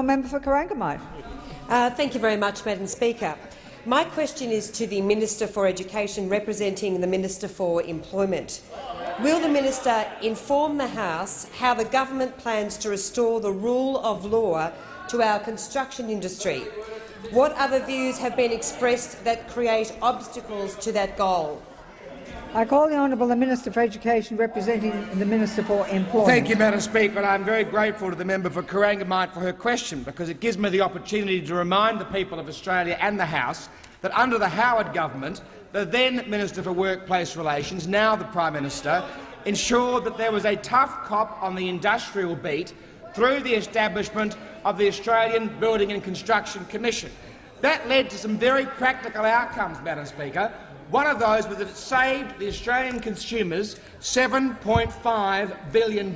Member for Corangamite. Thank you very much, Madam Speaker. My question is to the Minister for Education representing the Minister for Employment. Will the Minister inform the House how the government plans to restore the rule of law to our construction industry? What other views have been expressed that create obstacles to that goal? I call the Honourable Minister for Education representing the Minister for Employment. Thank you, Madam Speaker, and I'm very grateful to the member for Corangamite for her question, because it gives me the opportunity to remind the people of Australia and the House that under the Howard government, the then Minister for Workplace Relations, now the Prime Minister, ensured that there was a tough cop on the industrial beat through the establishment of the Australian Building and Construction Commission. That led to some very practical outcomes, Madam Speaker. One of those was that it saved the Australian consumers $7.5 billion.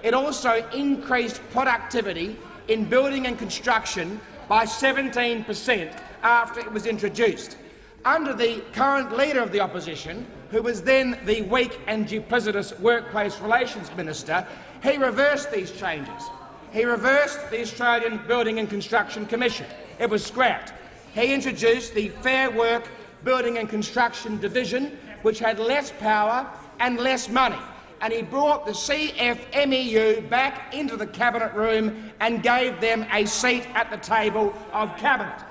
It also increased productivity in building and construction by 17% after it was introduced. Under the current Leader of the Opposition, who was then the weak and duplicitous Workplace Relations Minister, he reversed these changes. He reversed the Australian Building and Construction Commission. It was scrapped. He introduced the Fair Work Building and Construction Division, which had less power and less money, and he brought the CFMEU back into the Cabinet room and gave them a seat at the table of Cabinet.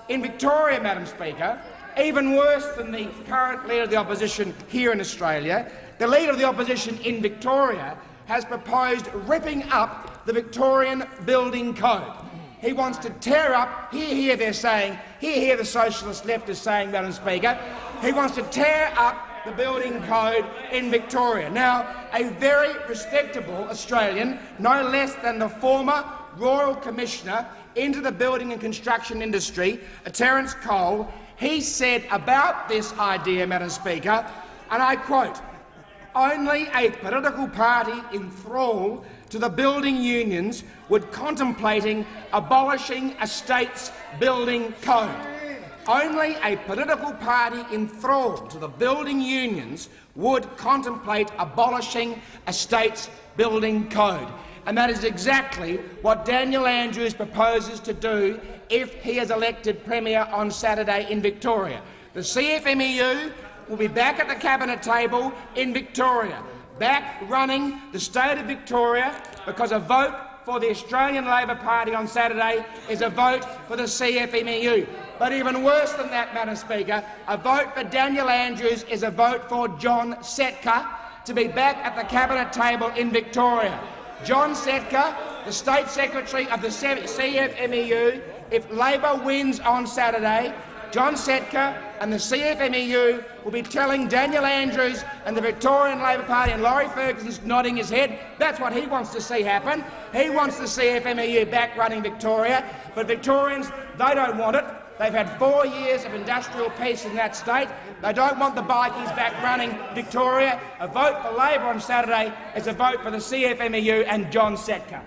In Victoria, Madam Speaker, even worse than the current Leader of the Opposition here in Australia, the Leader of the Opposition in Victoria has proposed ripping up the Victorian Building Code. He wants to tear up, here they're saying, here the socialist left is saying, Madam Speaker, he wants to tear up the building code in Victoria. Now, a very respectable Australian, no less than the former Royal Commissioner into the building and construction industry, Terence Cole, he said about this idea, Madam Speaker, and I quote, "Only a political party enthralled to the building unions would contemplating abolishing a state's building code. Only a political party enthralled to the building unions would contemplate abolishing a state's building code." And that is exactly what Daniel Andrews proposes to do if he is elected Premier on Saturday in Victoria. The CFMEU will be back at the Cabinet table in Victoria, back running the state of Victoria, because a vote for the Australian Labor Party on Saturday is a vote for the CFMEU. But even worse than that, Madam Speaker, a vote for Daniel Andrews is a vote for John Setka to be back at the Cabinet table in Victoria. John Setka, the State Secretary of the CFMEU, if Labor wins on Saturday, John Setka and the CFMEU will be telling Daniel Andrews and the Victorian Labor Party, and Laurie Ferguson's nodding his head, that's what he wants to see happen. He wants the CFMEU back running Victoria, but Victorians, they don't want it. They've had 4 years of industrial peace in that state. They don't want the bikies back running Victoria. A vote for Labor on Saturday is a vote for the CFMEU and John Setka.